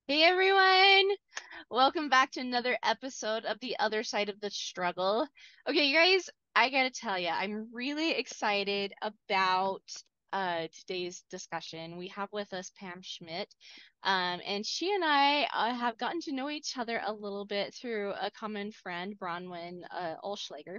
Hey everyone! Welcome back to another episode of The Other Side of the Struggle. Okay, you guys, I gotta tell you, I'm really excited about today's discussion. We have with us Pam Shmidt, and she and I have gotten to know each other a little bit through a common friend, Bronwyn Olschlager.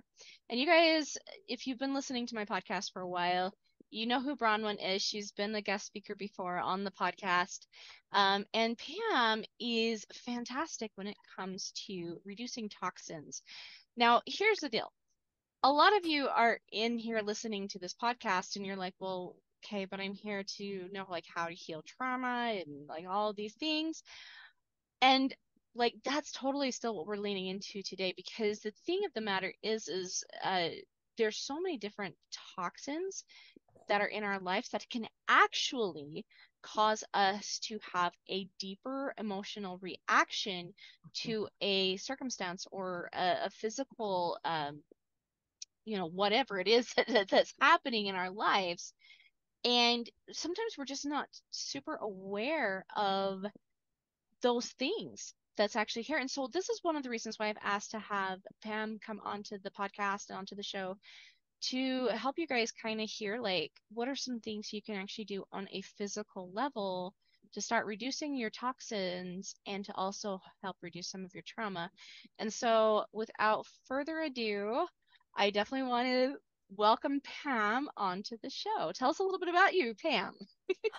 And you guys, if you've been listening to my podcast for a while, you know who Bronwyn is. She's been a guest speaker before on the podcast. And Pam is fantastic when it comes to reducing toxins. Now, here's the deal. A lot of you are in here listening to this podcast and you're like, well, okay, but I'm here to know like how to heal trauma and like all these things. And like that's totally still what we're leaning into today because the thing of the matter is there's so many different toxins that are in our lives that can actually cause us to have a deeper emotional reaction to a circumstance or a physical, whatever it is that's happening in our lives. And sometimes we're just not super aware of those things that's actually here. And so this is one of the reasons why I've asked to have Pam come onto the podcast and onto the show to help you guys kind of hear like what are some things you can actually do on a physical level to start reducing your toxins and to also help reduce some of your trauma. And so without further ado, I definitely want to welcome Pam onto the show. Tell us a little bit about you, Pam.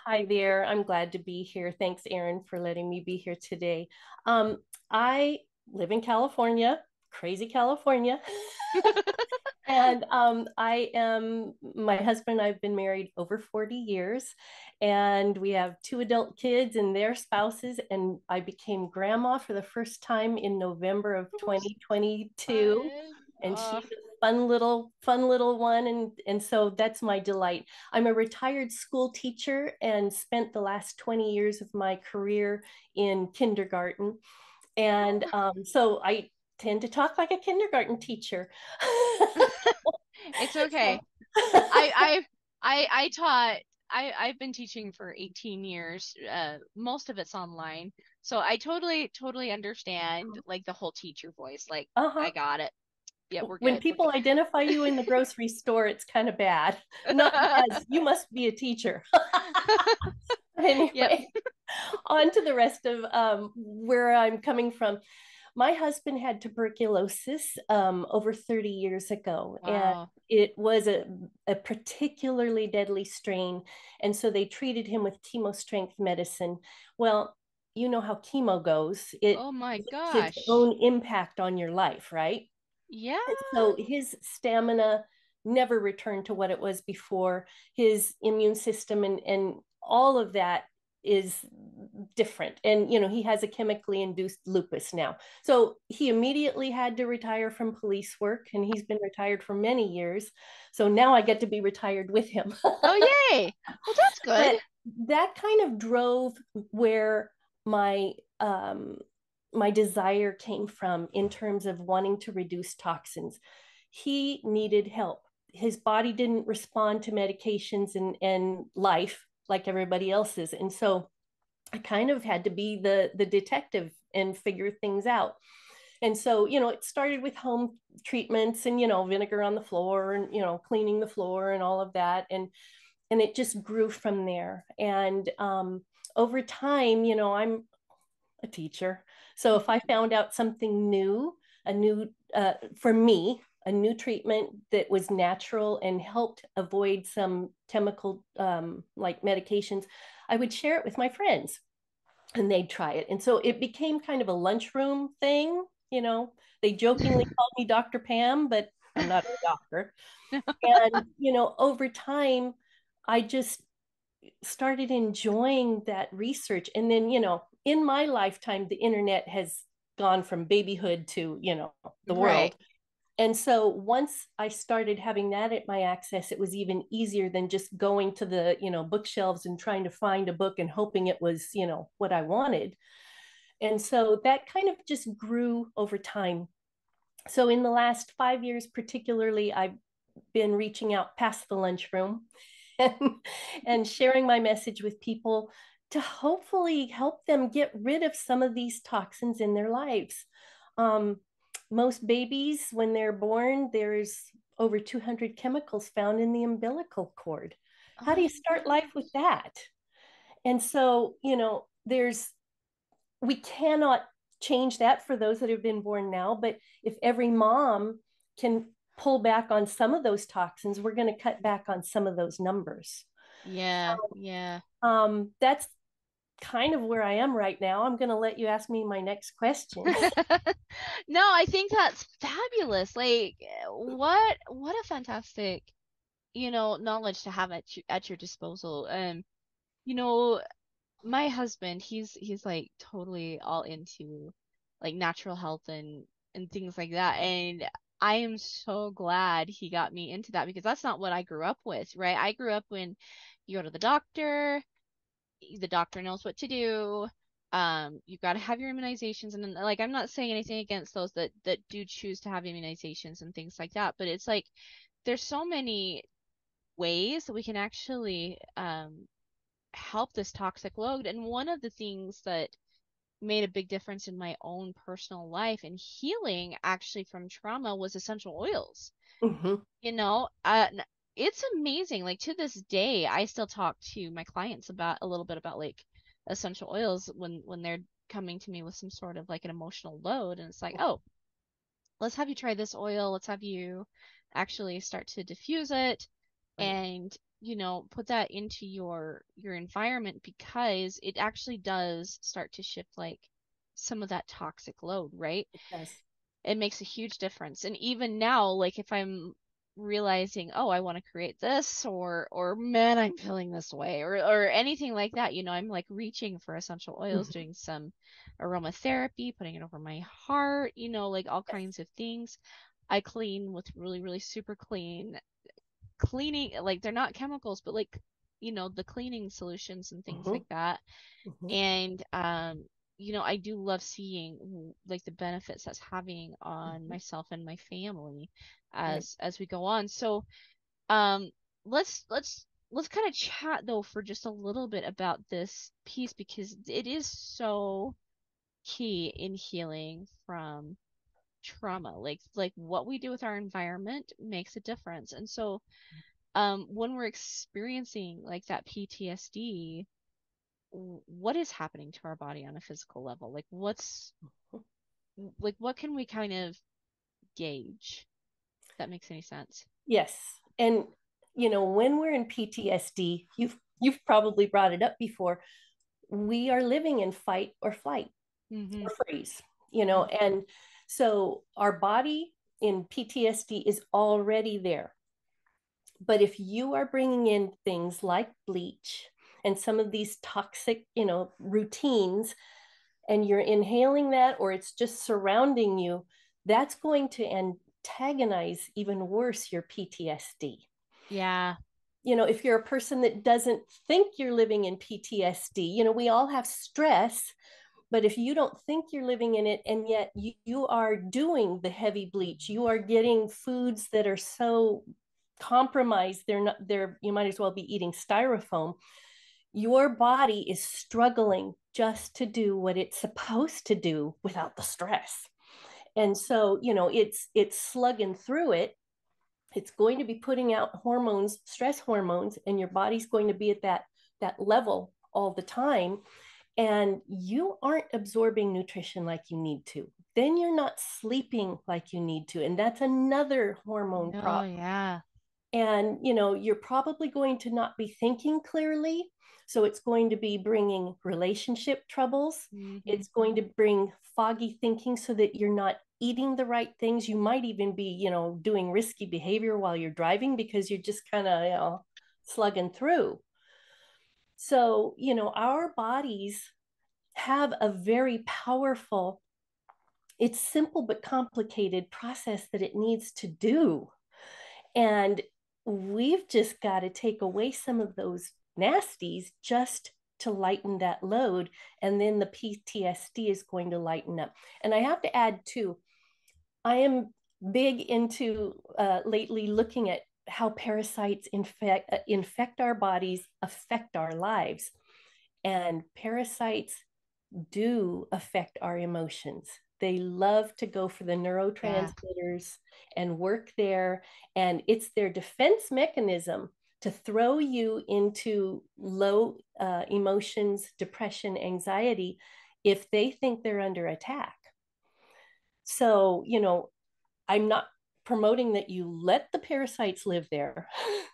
Hi there. I'm glad to be here. Thanks, Erin, for letting me be here today. I live in California, crazy California. And my husband and I have been married over 40 years, and we have two adult kids and their spouses. And I became grandma for the first time in November of Oops. 2022. Fun. And she's a fun little one. And so that's my delight. I'm a retired school teacher and spent the last 20 years of my career in kindergarten. And so I tend to talk like a kindergarten teacher. It's So, okay. I taught I've been teaching for 18 years. Most of it's online. So I totally understand like the whole teacher voice. Like I uh-huh. got it. Yeah, we're When good. We're people identify you in the grocery store, it's kind of bad. Not good. as you must be a teacher. Yep. Anyway, on to the rest of where I'm coming from. My husband had tuberculosis over 30 years ago, and Wow. it was a particularly deadly strain. And so they treated him with chemo strength medicine. Well, you know how chemo goes, it Oh my has its gosh. own impact on your life, right? Yeah. So his stamina never returned to what it was before. His immune system and all of that is different. And, he has a chemically induced lupus now. So he immediately had to retire from police work, and he's been retired for many years. So now I get to be retired with him. Oh yay. Well, that's good. But that kind of drove where my um, my desire came from in terms of wanting to reduce toxins. He needed help. His body didn't respond to medications and life like everybody else's, and so I kind of had to be the detective and figure things out. And so, it started with home treatments and, vinegar on the floor and, cleaning the floor and all of that. And it just grew from there. And over time, I'm a teacher. So if I found out something new, for me, a new treatment that was natural and helped avoid some chemical like medications, I would share it with my friends and they'd try it. And so it became kind of a lunchroom thing. They jokingly called me Dr. Pam, but I'm not a doctor. And, over time, I just started enjoying that research. And then, in my lifetime, the internet has gone from babyhood to, the Right. world. And so once I started having that at my access, it was even easier than just going to the, bookshelves and trying to find a book and hoping it was, what I wanted. And so that kind of just grew over time. So in the last 5 years, particularly, I've been reaching out past the lunchroom and, and sharing my message with people to hopefully help them get rid of some of these toxins in their lives. Um, Most babies, when they're born, there's over 200 chemicals found in the umbilical cord. How do Oh you my start life with gosh. that? And so, we cannot change that for those that have been born now. But if every mom can pull back on some of those toxins, we're going to cut back on some of those numbers. Yeah, yeah. That's kind of where I am right now. I'm going to let you ask me my next question. No, I think that's fabulous. Like, what a fantastic, knowledge to have at your disposal. You know, my husband, he's like totally all into like natural health and things like that. And I am so glad he got me into that because that's not what I grew up with, right? I grew up when you go to the doctor knows what to do. You got to have your immunizations, and then, like, I'm not saying anything against those that do choose to have immunizations and things like that, but it's like there's so many ways that we can actually help this toxic load. And one of the things that made a big difference in my own personal life and healing actually from trauma was essential oils. Mm-hmm. You know, it's amazing. Like to this day, I still talk to my clients about a little bit about like essential oils when they're coming to me with some sort of like an emotional load, and it's like, oh, let's have you try this oil. Let's have you actually start to diffuse it Right. and put that into your environment because it actually does start to shift like some of that toxic load, right? It does. It makes a huge difference. And even now, like if I'm realizing, oh, I want to create this or man, I'm feeling this way or anything like that, I'm like reaching for essential oils, Mm-hmm. doing some aromatherapy, putting it over my heart, like all Yes. kinds of things. I clean with really, really super clean cleaning, like they're not chemicals, but like, the cleaning solutions and things Mm-hmm. like that. Mm-hmm. And I do love seeing like the benefits that's having on Mm-hmm. myself and my family Right. as we go on. So um let's kind of chat though for just a little bit about this piece because it is so key in healing from trauma. Like what we do with our environment makes a difference. And so when we're experiencing like that PTSD, what is happening to our body on a physical level? Like what can we kind of gauge? If that makes any sense. Yes. And when we're in PTSD, you've probably brought it up before. We are living in fight or flight Mm-hmm. or freeze, Mm-hmm. and so our body in PTSD is already there. But if you are bringing in things like bleach and some of these toxic, routines, and you're inhaling that or it's just surrounding you, that's going to antagonize even worse your PTSD. Yeah. If you're a person that doesn't think you're living in PTSD, we all have stress, but if you don't think you're living in it and yet you are doing the heavy bleach, you are getting foods that are so compromised, you might as well be eating styrofoam. Your body is struggling just to do what it's supposed to do without the stress. And so, it's slugging through it. It's going to be putting out hormones, stress hormones, and your body's going to be at that level all the time, and you aren't absorbing nutrition like you need to. Then you're not sleeping like you need to, and that's another hormone No, problem. yeah. And you're probably going to not be thinking clearly, so it's going to be bringing relationship troubles. Mm-hmm. It's going to bring foggy thinking so that you're not eating the right things. You might even be doing risky behavior while you're driving because you're just kind of slugging through. So our bodies have a very powerful, it's simple but complicated process that it needs to do. And we've just got to take away some of those nasties just to lighten that load. And then the PTSD is going to lighten up. And I have to add, too, I am big into lately looking at how parasites infect our bodies, affect our lives. And parasites do affect our emotions. They love to go for the Yeah. neurotransmitters and work there. And it's their defense mechanism to throw you into low emotions, depression, anxiety, if they think they're under attack. So, I'm not promoting that you let the parasites live there.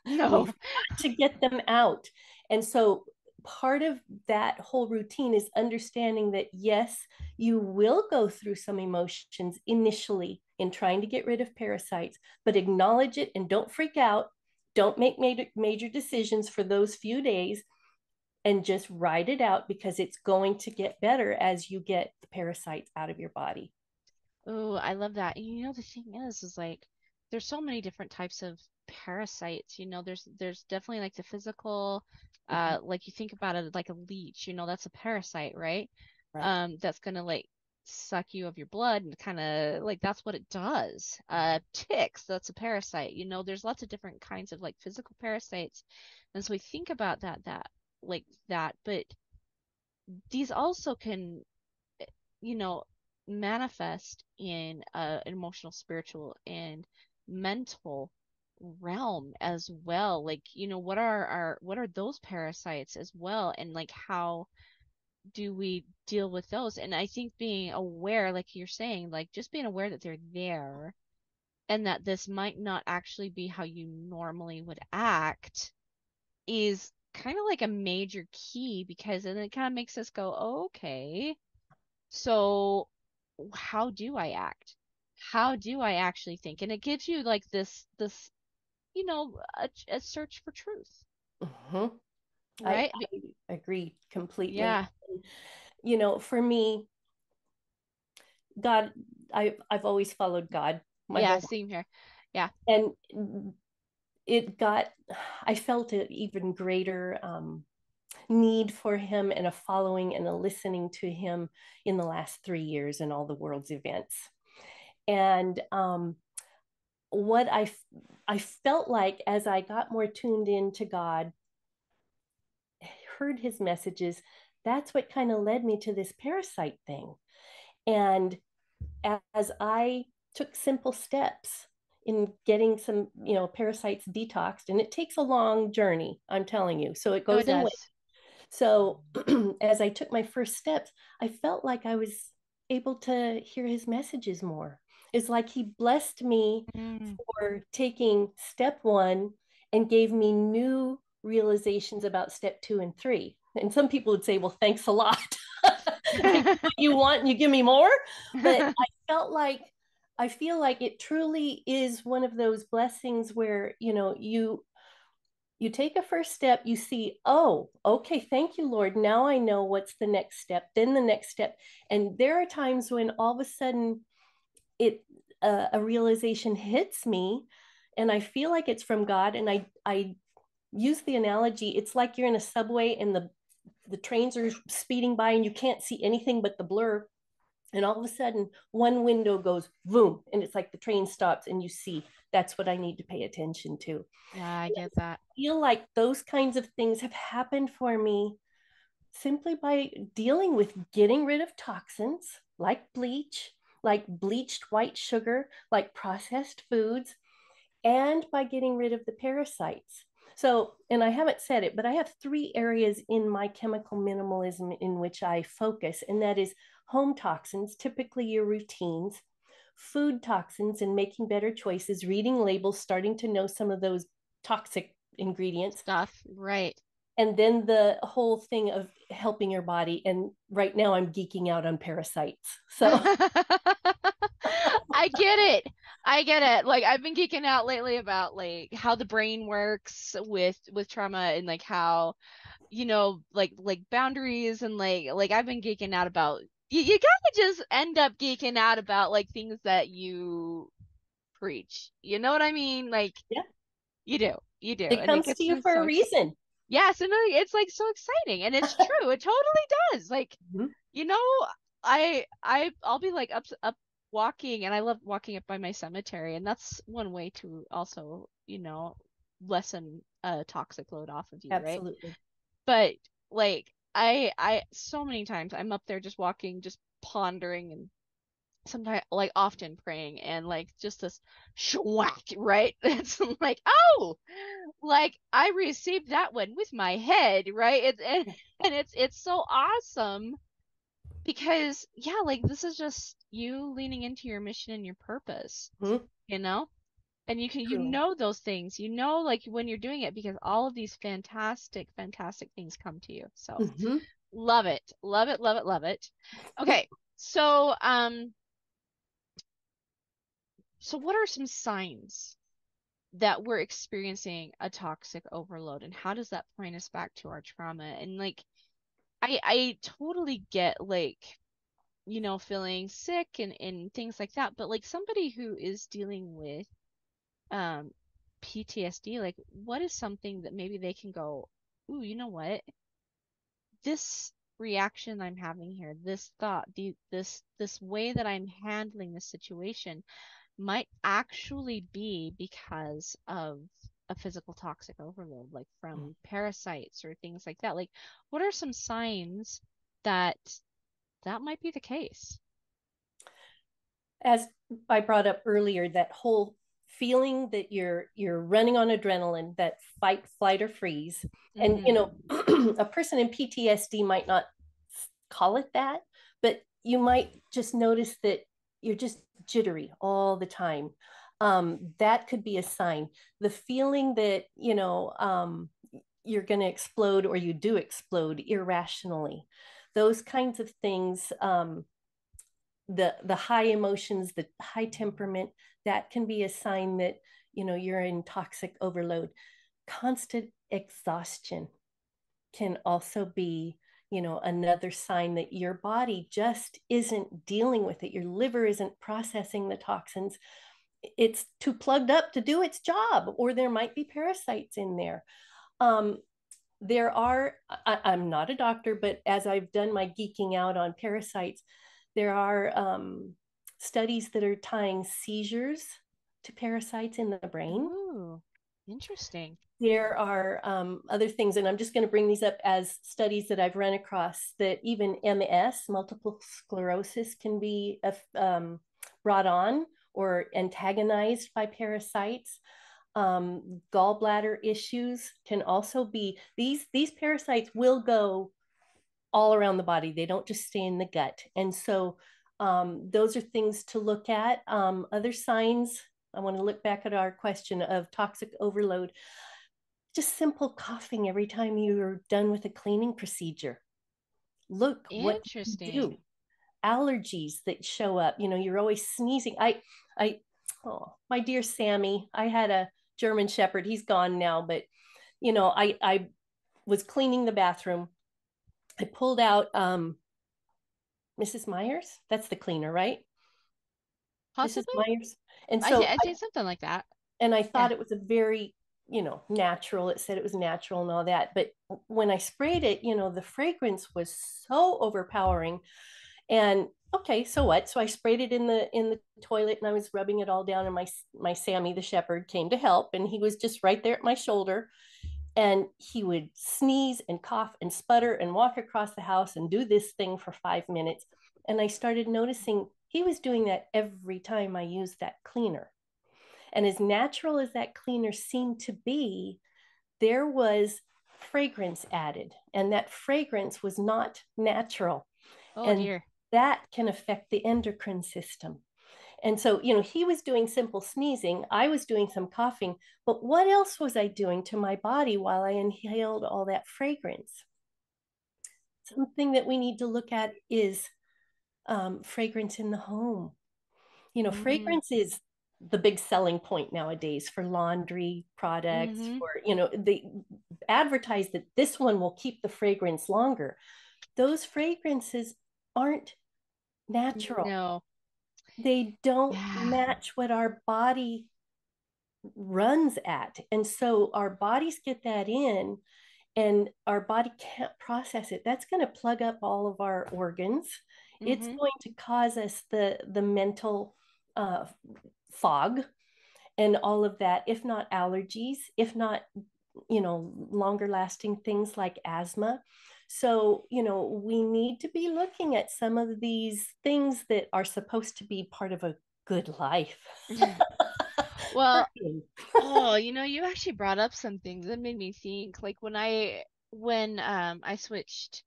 We've No. got to get them out. And so part of that whole routine is understanding that yes, you will go through some emotions initially in trying to get rid of parasites, but acknowledge it and don't freak out. Don't make major decisions for those few days, and just ride it out, because it's going to get better as you get the parasites out of your body. Oh, I love that. And the thing is like there's so many different types of parasites. There's definitely like the physical, Mhm. like you think about it like a leech, that's a parasite, right? Right. That's gonna like suck you of your blood and kind of like that's what it does. Ticks, that's a parasite. There's lots of different kinds of like physical parasites. And so we think about that like that, but these also can you know, manifest in an emotional, spiritual, and mental realm as well. Like, what are those parasites as well? And like how do we deal with those? And I think being aware, like you're saying, like just being aware that they're there and that this might not actually be how you normally would act is kind of like a major key because then it kind of makes us go, oh, okay. So, how do I act? How do I actually think? And it gives you like this, a search for truth, Mhm. I, right? I agree completely. Yeah, For me, God, I've always followed God my yeah, whole same here. Yeah, life. And it got, I felt an even greater need for him, and a following and a listening to him in the last 3 years and all the world's events. And what I felt like as I got more tuned in to God, heard his messages, that's what kind of led me to this parasite thing. And as I took simple steps in getting some, parasites detoxed, and it takes a long journey, I'm telling you. So it no, it goes in with. does. So as I took my first steps, I felt like I was able to hear his messages more. It's like he blessed me Mm. for taking step one and gave me new realizations about step two and three. And some people would say, well, thanks a lot. I get what you want and you give me more. But I feel like it truly is one of those blessings where, you take a first step, you see, oh, okay, thank you, Lord. Now I know what's the next step, then the next step. And there are times when all of a sudden it a realization hits me, and I feel like it's from God. And I use the analogy, it's like you're in a subway and the trains are speeding by and you can't see anything but the blur. And all of a sudden, one window goes boom, and it's like the train stops, and you see that's what I need to pay attention to. Yeah, I get that. Feel like those kinds of things have happened for me simply by dealing with getting rid of toxins like bleach, like bleached white sugar, like processed foods, and by getting rid of the parasites. So, and I haven't said it, but I have 3 areas in my chemical minimalism in which I focus, and that is home toxins, typically your routines, food toxins, and making better choices, reading labels, starting to know some of those toxic ingredients, Stuff, right. and then the whole thing of helping your body. And right now I'm geeking out on parasites. So, I get it. I get it. Like I've been geeking out lately about like how the brain works with trauma and like how like boundaries and like I've been geeking out about you gotta just end up geeking out about like things that you preach. You know what I mean? Like yeah, you do, it and it comes to gets you me for so a excited. reason. Yeah, so no, it's like so exciting, and it's true. It totally does. Like Mhm. you know, I'll be like up walking, and I love walking up by my cemetery, and that's one way to also lessen a toxic load off of you, right? Absolutely. But like I so many times I'm up there just walking, just pondering, and sometimes like often praying, and like just this schwack, right? It's like, oh, like I received that one with my head, right? And it's so awesome because yeah, like this is just you leaning into your mission and your purpose, Mhm. you know? And you can, you Truly. know those things, you know, like when you're doing it because all of these fantastic, fantastic things come to you. So Mm-hmm. love it, love it, love it, love it. Okay, so so what are some signs that we're experiencing a toxic overload, and how does that point us back to our trauma? And like I totally get like, you know, feeling sick and things like that, but like somebody who is dealing with um PTSD, like what is something that maybe they can go, ooh, you know what? This reaction I'm having here, this thought, this way that I'm handling this situation might actually be because of a physical toxic overload, like from parasites or things like that. Like, what are some signs that that might be the case? As I brought up earlier, that whole feeling that you're running on adrenaline, that fight, flight, or freeze. And Mm-hmm. a person in PTSD might not call it that, but you might just notice that you're just jittery all the time. That could be a sign. The feeling that you're going to explode, or you do explode irrationally, those kinds of things. The high emotions, the high temperament, that can be a sign that you're in toxic overload. Constant exhaustion can also be another sign that your body just isn't dealing with it. Your liver isn't processing the toxins. It's too plugged up to do its job, or there might be parasites in there. um, there are, I'm not a doctor, but as I've done my geeking out on parasites, there are studies that are tying seizures to parasites in the brain. Ooh, interesting. There are other things, and I'm just going to bring these up as studies that I've run across, that even MS, multiple sclerosis, can be brought on or antagonized by parasites. Gallbladder issues can also be, these parasites will go all around the body. They don't just stay in the gut. And so those are things to look at. Other signs, I want to look back at our question of toxic overload. Just simple coughing every time you're done with a cleaning procedure. Look what you do. Interesting. Allergies that show up. You're always sneezing. I, oh, my dear Sammy, I had a German Shepherd. He's gone now, but I was cleaning the bathroom. I pulled out Mrs. Myers. That's the cleaner, right? Mrs. Possibly? Myers. And I so th I'd say something like that. I Yeah. thought it was a very, natural. It said it was natural and all that. But when I sprayed it, the fragrance was so overpowering. And okay, so what? So I sprayed it in the toilet, and I was rubbing it all down, and my Sammy the shepherd came to help, and he was just right there at my shoulder, and he would sneeze and cough and sputter and walk across the house and do this thing for 5 minutes. And I started noticing he was doing that every time I used that cleaner. And as natural as that cleaner seemed to be, there was fragrance added, and that fragrance was not natural. Oh And dear. that can affect the endocrine system. And so, he was doing simple sneezing, I was doing some coughing, but what else was I doing to my body while I inhaled all that fragrance? Something that we need to look at is fragrance in the home. Mm-hmm. Fragrance is the big selling point nowadays for laundry products. Mm-hmm. For, they advertise that this one will keep the fragrance longer. Those fragrances aren't natural. No. They don't Yeah. match what our body runs at. And so our bodies get that in, and our body can't process it. That's going to plug up all of our organs. It's Mm-hmm. going to cause us the mental uh, fog and all of that, if not allergies, if not longer lasting things like asthma. So, we need to be looking at some of these things that are supposed to be part of a good life. Well, oh, you actually brought up some things that made me think. Like when I switched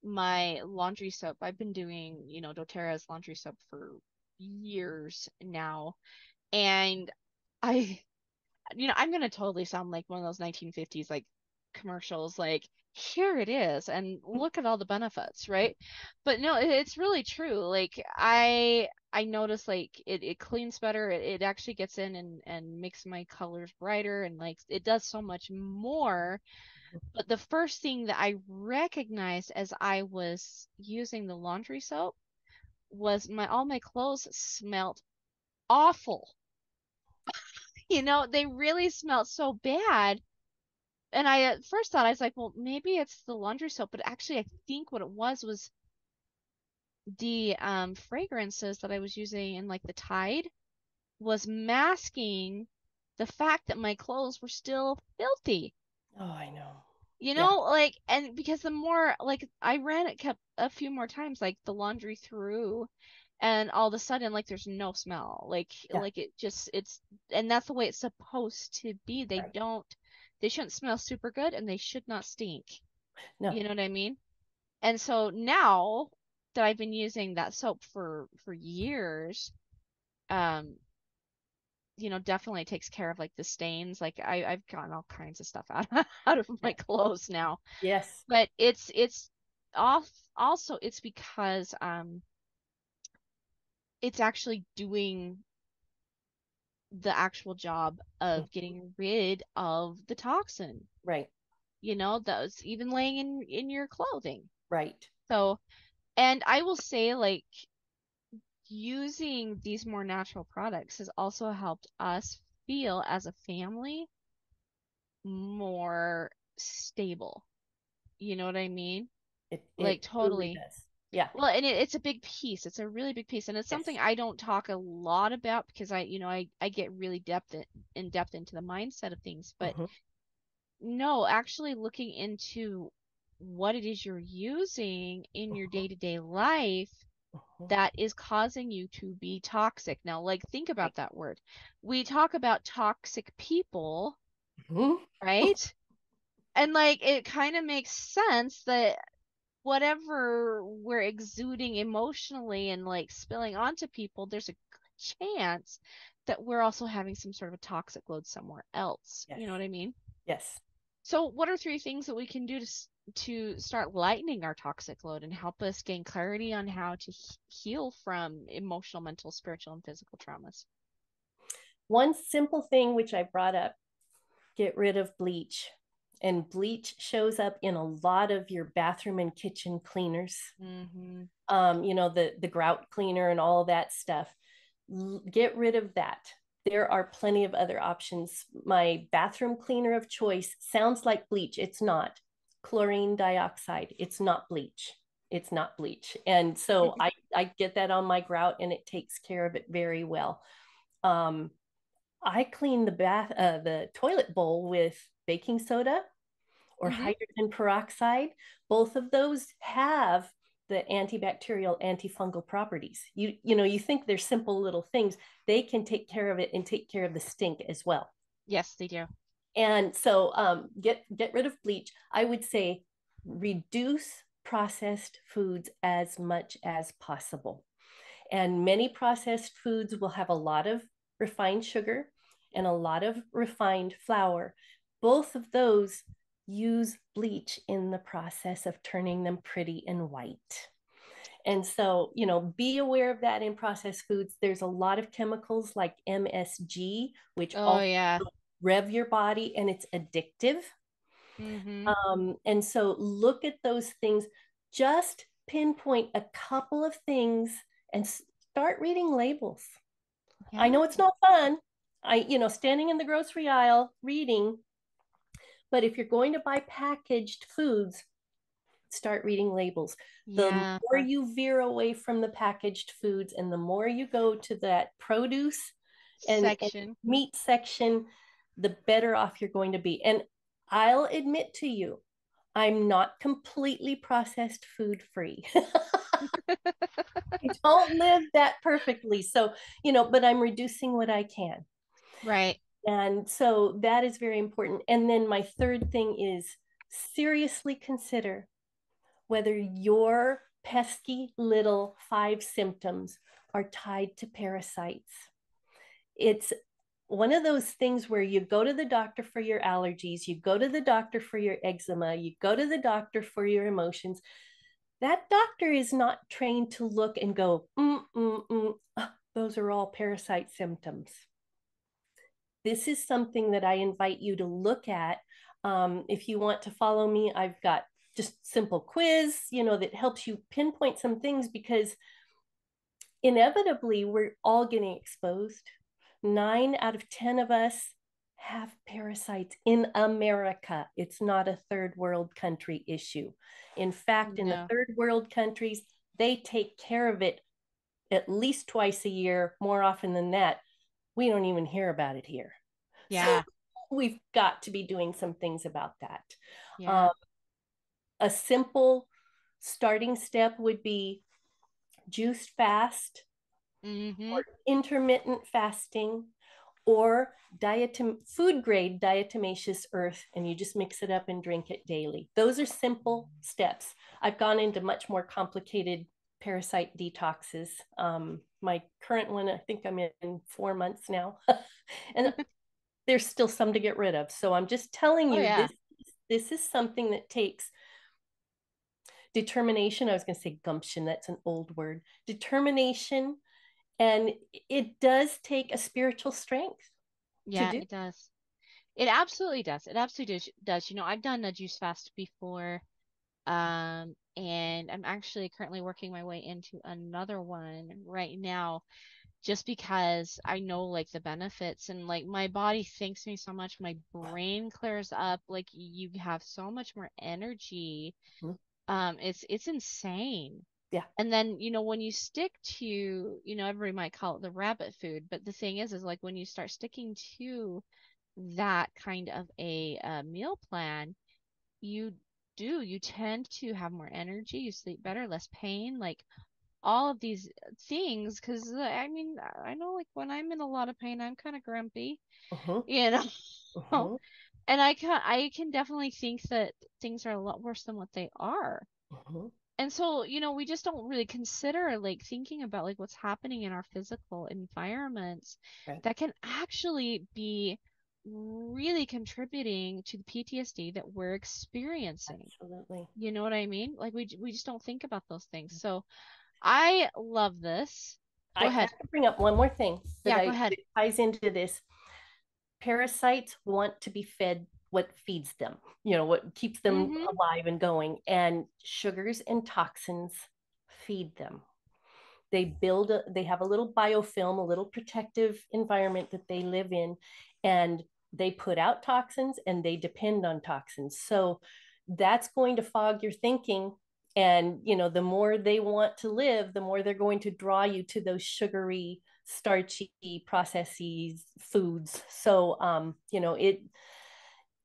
my laundry soap, I've been doing, doTERRA's laundry soap for years now. And I I'm gonna totally sound like one of those 1950s like commercials, like here it is, and look at all the benefits, right? But no, it's really true. Like I notice like it cleans better. It actually gets in and makes my colors brighter, and like it does so much more. But the first thing that I recognized as I was using the laundry soap was all my clothes smelled awful. They really smelled so bad. And I at first thought, I was like, well, maybe it's the laundry soap, but actually I think what it was the fragrances that I was using in like the Tide was masking the fact that my clothes were still filthy. Oh, I know. Yeah. Like, and because the more like I ran it kept a few more times, like the laundry through, and all of a sudden like there's no smell. Yeah. Like it's and that's the way it's supposed to be. Right. They shouldn't smell super good, and they should not stink. No. You know what I mean? And so now that I've been using that soap for years, um, definitely takes care of like the stains. Like I've gotten all kinds of stuff out out of my Yeah. clothes now. Yes. But it's off also it's because it's actually doing the actual job Mm. of getting rid of the toxin, Right. that was even laying in your clothing. Right. So, and I will say like using these more natural products has also helped us feel as a family more stable. You know what I mean? Like It truly totally. does. Yeah. Well, and it's a big piece. It's a really big piece, and it's something Yes. I don't talk a lot about because I get really in depth into the mindset of things. But Hmm. no, actually looking into what it is you're using in your Hmm. day-to-day life Hmm. that is causing you to be toxic. Now, like think Right. about that word. We talk about toxic people, Hmm. right? And like it kind of makes sense that whatever we're exuding emotionally and like spilling onto people, there's a good chance that we're also having some sort of a toxic load somewhere else. Yes. You know what I mean? Yes. So, what are three things that we can do to start lightening our toxic load and help us gain clarity on how to heal from emotional, mental, spiritual, and physical traumas? One simple thing which I brought up, get rid of bleach. And bleach shows up in a lot of your bathroom and kitchen cleaners. Mm-hmm. The grout cleaner and all of that stuff. Get rid of that. There are plenty of other options. My bathroom cleaner of choice sounds like bleach. It's not. Chlorine dioxide. It's not bleach. It's not bleach. And so I get that on my grout and it takes care of it very well. Um, I clean the toilet bowl with baking soda or Mm-hmm. hydrogen peroxide. Both of those have the antibacterial, antifungal properties. You think they're simple little things. They can take care of it and take care of the stink as well. Yes, they do. And so get rid of bleach. I would say reduce processed foods as much as possible. And many processed foods will have a lot of refined sugar and a lot of refined flour. Both of those use bleach in the process of turning them pretty and white. And so, be aware of that in processed foods. There's a lot of chemicals like MSG, which Oh also yeah. rev your body and it's addictive. Mm-hmm. And so look at those things, just pinpoint a couple of things and start reading labels. I Yeah. know it's not fun. Standing in the grocery aisle reading, but if you're going to buy packaged foods, start reading labels. The Yeah. more you veer away from the packaged foods and the more you go to that produce and Section. meat section, the better off you're going to be. And I'll admit to you, I'm not completely processed food free. I don't live that perfectly. So, but I'm reducing what I can. Right. And so that is very important. And then my third thing is seriously consider whether your pesky little 5 symptoms are tied to parasites. It's one of those things where you go to the doctor for your allergies, you go to the doctor for your eczema, you go to the doctor for your emotions. That doctor is not trained to look and go, those are all parasite symptoms. This is something that I invite you to look at. If you want to follow me, I've got just simple quiz, that helps you pinpoint some things, because inevitably we're all getting exposed. 9 out of 10 of us have parasites in America. It's not a third world country issue. In fact, in the No. third world countries, they take care of it at least twice a year, more often than that. We don't even hear about it here. So Yeah. we've got to be doing some things about that. Yeah. Um, a simple starting step would be juice fast Mm-hmm. or intermittent fasting, or food grade diatomaceous earth, and you just mix it up and drink it daily. Those are simple steps. I've gone into much more complicated parasite detoxes. My current one, I think I'm in 4 months now, and there's still some to get rid of. So I'm just telling Oh you, yeah. this is something that takes determination. I was going to say gumption, that's an old word. Determination, and it does take a spiritual strength to Yeah, do. it does. It absolutely does. It absolutely does. I've done a juice fast before. And I'm actually currently working my way into another one right now, just because I know like the benefits, and like my body thanks me so much. My brain clears up. Like you have so much more energy. Mhm. It's insane. Yeah, And then, when you stick to, everybody might call it the rabbit food, but the thing is like when you start sticking to that kind of a meal plan, you you tend to have more energy, you sleep better, less pain, like all of these things. Because I mean, I know like when I'm in a lot of pain, I'm kind of grumpy, uh-huh, you know. uh-huh, And I can definitely think that things are a lot worse than what they are. uh-huh. And so, we just don't really consider like thinking about like what's happening in our physical environments Right. that can actually be really contributing to the PTSD that we're experiencing. Absolutely. You know what I mean? Like we just don't think about those things. So I love this. Go I ahead. have to bring up one more thing Yeah, go ahead. that ties into this. Parasites want to be fed what feeds them, what keeps them Mm-hmm. alive and going. And sugars and toxins feed them. They have a little biofilm, a little protective environment that they live in, and they put out toxins and they depend on toxins. So that's going to fog your thinking. And the more they want to live, the more they're going to draw you to those sugary, starchy processes foods. So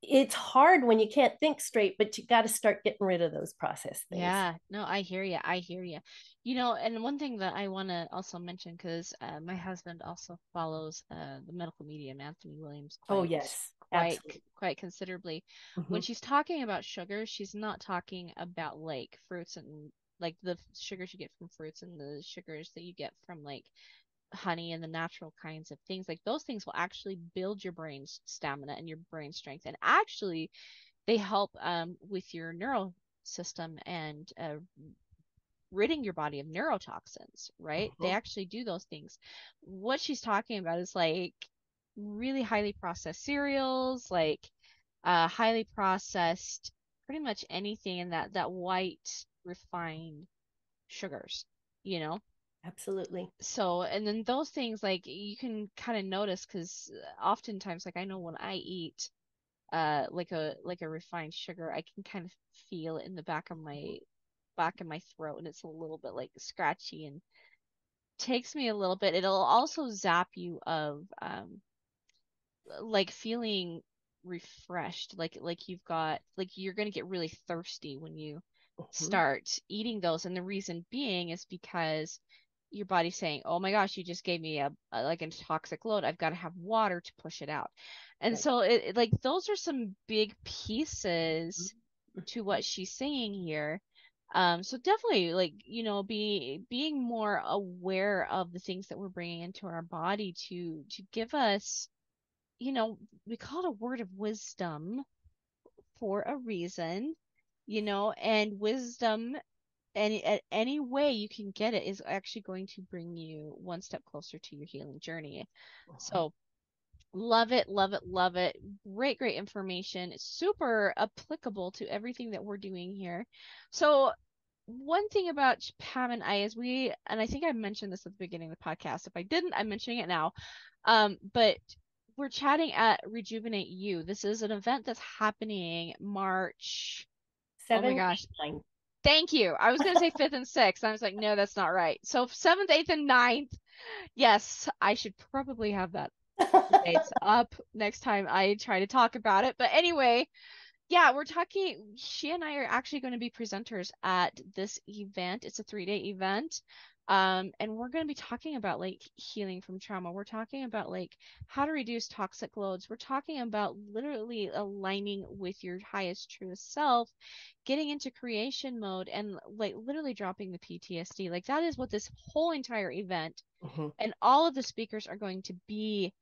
it's hard when you can't think straight, but you got to start getting rid of those processed things. Yeah, no, I hear you. I hear you. And one thing that I want to also mention, because my husband also follows the medical medium Anthony Williams Oh quite, yes, quite, absolutely. quite considerably. Mm-hmm. When she's talking about sugar, she's not talking about like fruits and like the sugars you get from fruits and the sugars that you get from like honey and the natural kinds of things. Like those things will actually build your brain's stamina and your brain strength, and actually they help with your neural system and ridding your body of neurotoxins, right? They Uh-huh. actually do those things. What she's talking about is like really highly processed cereals, like highly processed, pretty much anything in that white refined sugars, you know? Absolutely. So, and then those things like you can kind of notice because oftentimes, like I know when I eat like a refined sugar, I can kind of feel it in the back of my throat, and it's a little bit like scratchy and takes me a little bit. It'll also zap you of like feeling. refreshed, like you've got like you're going to get really thirsty when you Mhm. start eating those. And the reason being is because your body's saying, "Oh my gosh, you just gave me a like a toxic load. I've got to have water to push it out." And Right. so like those are some big pieces to what she's saying here. So definitely like, being more aware of the things that we're bringing into our body to give us, we call it a word of wisdom for a reason, and wisdom any way you can get it is actually going to bring you one step closer to your healing journey. Mhm. So love it, love it, love it. Great, great information. It's super applicable to everything that we're doing here. So one thing about Pam and I is and I think I mentioned this at the beginning of the podcast. If I didn't, I'm mentioning it now. But we're chatting at Rejuvenate You. This is an event that's happening March. Oh my 7, gosh. 8, 9. Thank you. I was going to say 5th and 6th. I was like, no, that's not right. So 7th, 8th, and 9th. Yes, I should probably have that dates up next time I try to talk about it. But anyway, yeah, we're talking. She and I are actually going to be presenters at this event. It's a 3-day event. And we're going to be talking about like healing from trauma. We're talking about like how to reduce toxic loads. We're talking about literally aligning with your highest, truest self, getting into creation mode, and like literally dropping the PTSD. Like that is what this whole entire event Mhm. and all of the speakers are going to be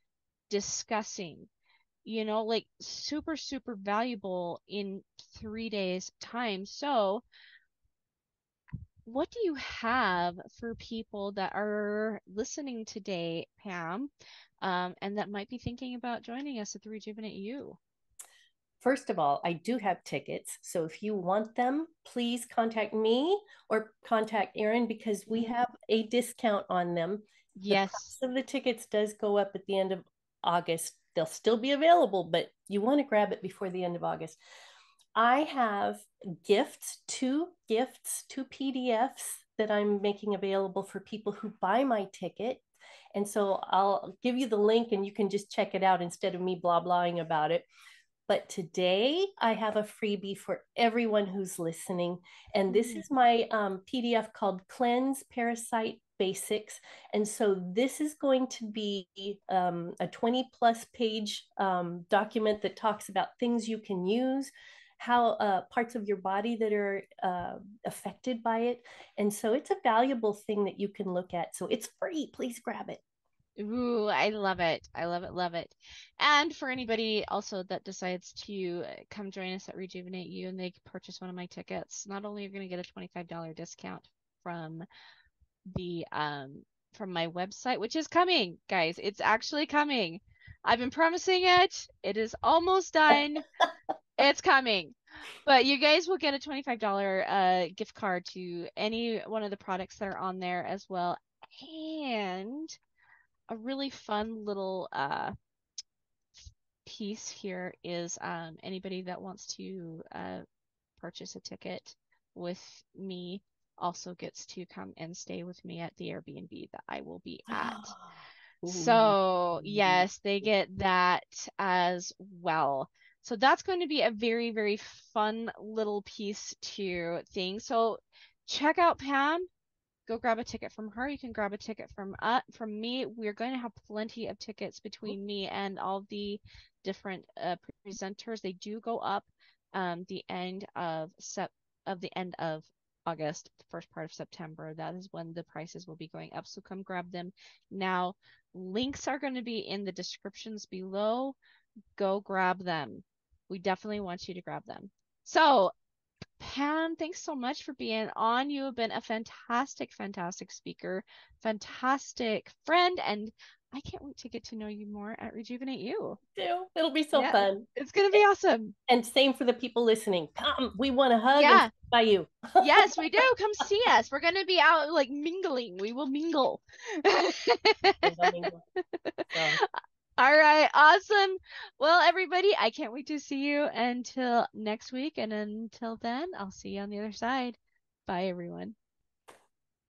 discussing, like super, super valuable in 3 days' time. So, what do you have for people that are listening today, Pam, and that might be thinking about joining us at the Rejuvenate You? First of all, I do have tickets. So if you want them, please contact me or contact Erin because we Mhm. have a discount on them. The price Yes. of the tickets does go up at the end of August. They'll still be available, but you want to grab it before the end of August. I have gifts, two PDFs that I'm making available for people who buy my ticket. And so I'll give you the link and you can just check it out instead of me blah blahing about it. But today I have a freebie for everyone who's listening. And this Mhm. is my PDF called Cleanse Parasite Basics. And so this is going to be a 20 plus page document that talks about things you can use, how parts of your body that are affected by it. And so it's a valuable thing that you can look at. So it's free. Please grab it. Ooh, I love it. I love it, love it. And for anybody also that decides to come join us at Rejuvenate You and they purchase one of my tickets, not only are you going to get a $25 discount from the from my website, which is coming, guys. It's actually coming. I've been promising it. It is almost done. It's coming. But you guys will get a $25 gift card to any one of the products that are on there as well. And a really fun little piece here is anybody that wants to purchase a ticket with me also gets to come and stay with me at the Airbnb that I will be at. Ooh. So, yes, they get that as well. So that's going to be a very, very fun little piece to things. So check out Pam, go grab a ticket from her. You can grab a ticket from me. We're going to have plenty of tickets between me and all the different presenters. They do go up the end of August, the first part of September. That is when the prices will be going up. So come grab them now. Links are going to be in the descriptions below. Go grab them. We definitely want you to grab them. So Pam, thanks so much for being on. You have been a fantastic, fantastic speaker, fantastic friend, and I can't wait to get to know you more at Rejuvenate You. It'll be so Yeah, fun. it's gonna be awesome. And same for the people listening. Come, we want to hug and Yeah, sit by you. yes, we do. Come see us. We're gonna be out like mingling. We will mingle. So, All right, awesome. Well, everybody, I can't wait to see you until next week. And until then, I'll see you on the other side. Bye, everyone.